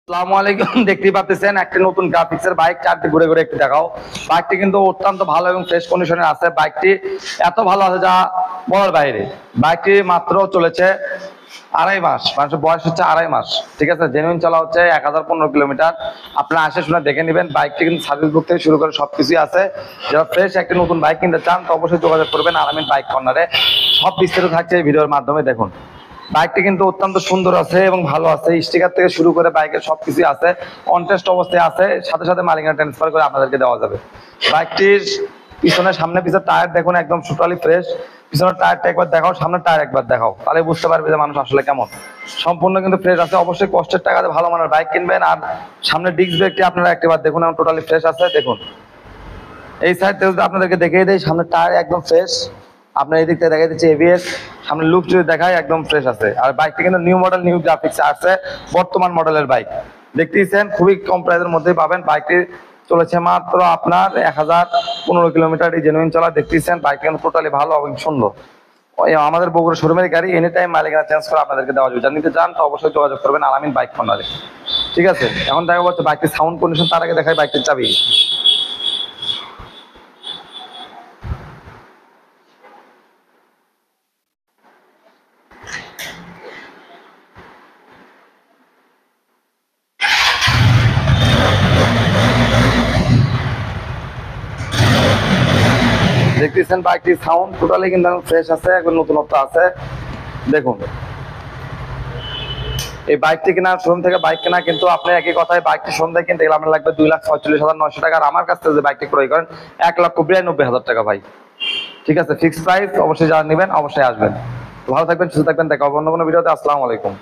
আসসালামু আলাইকুম। দেখতেই পাচ্ছেন একটা নতুন গ্রাফিক্সের বাইক, চারটি ঘুরে ঘুরে একটু দেখাও। বাইকটি কিন্তু অত্যন্ত ভালো এবং ফ্রেশ কন্ডিশনে আছে। বাইকটি এত ভালো আছে যা বলার বাইরে। বাইকটি মাত্র চলেছে 2.5 মাস, মানুষের বয়স হচ্ছে 2.5 মাস। ঠিক আছে, জেনুইন চলা হচ্ছে 1015 কিলোমিটার। আপনারা আসে শুনে দেখে নেবেন। বাইকটি কিন্তু সার্ভিস বুক থেকে শুরু করে সবকিছুই আছে। যারা ফ্রেশ একটা নতুন বাইক কিনতে চান তো অবশ্যই যোগাযোগ করবেন আলামিন বাইক কর্নারে। সব বিস্তারিত থাকছে এই ভিডিওর মাধ্যমে। দেখুন বাইকটি কিন্তু অত্যন্ত সুন্দর আছে এবং ভালো আছে। স্টিকার থেকে শুরু করে বাইকের সবকিছু আছে, অনটেস্ট অবস্থায় আছে। সাথে সাথে মালিকানা ট্রান্সফার করে আপনাদেরকে দেওয়া যাবে। বাইকটির পিছনে সামনে পিছনে টায়ার দেখুন একদম টোটালি ফ্রেশ। পিছনের টায়ারটা একবার দেখাও, সামনের টায়ার একবার দেখাও, তাহলে বুঝতে পারবে যে মানুষ আসলে কেমন। সম্পূর্ণ কিন্তু ফ্রেশ আছে। অবশ্যই কষ্টের টাকাতে ভালো মানের বাইক কিনবেন। আর সামনের ডিস্ক ব্রেকটি আপনারা একবার দেখুন, এখন টোটালি ফ্রেশ আছে। দেখুন এই সাইড থেকে যদি আপনাদেরকে দেখিয়ে দেয়, সামনের টায়ার একদম ফ্রেশ। আপনার এই দিক থেকে দেখা যাচ্ছে এবিএস। সামনে লুক যদি দেখায় একদম ফ্রেশ আছে। আর বাইকটি কিন্তু নিউ মডেল, নিউ গ্রাফিক্স আছে, বর্তমান মডেলের বাইক। দেখতেইছেন খুবই কম প্রাইসের মধ্যেই পাবেন। বাইকটি চলেছে মাত্র আপনার 1015 কিলোমিটার জেনুইন চলা। দেখতেইছেন বাইক কিন্তু টোটালি ভালো এবং সুন্দর। ওই আমাদের বগুড়া শোরুমের গাড়ি, এনি টাইম মালিকানা চেঞ্জ করে আপনাদেরকে দেওয়া যাবে। যারা নিতে চান তো অবশ্যই যোগাযোগ করবেন আলামিন বাইক কর্নারে। ঠিক আছে, এখন দেখা যাচ্ছে বাইকটির সাউন্ড কন্ডিশন। তার আগে দেখাই বাইকটির চাবি। দেখতেছেন বাইকটির সাউন্ড টোটালি কিন্তু ফ্রেশ আছে, একবার নতুনত্ব আছে। দেখুন এই বাইকটি কেনা, শোরুম থেকে বাইক কেনা কিন্তু আপনি একই কথায় বাইকটি সন্ধ্যায় কিনতে গেলে আপনার লাগবে 2,46,900 টাকা। আর আমার কাছ থেকে যে বাইকটি ক্রয় করেন 1,92,000 টাকা ভাই। ঠিক আছে, ফিক্সড প্রাইস। অবশ্যই যারা নেবেন অবশ্যই আসবেন। ভালো থাকবেন, সুস্থ থাকবেন। দেখা হবে অন্য কোনো ভিডিওতে। আসসালামু আলাইকুম।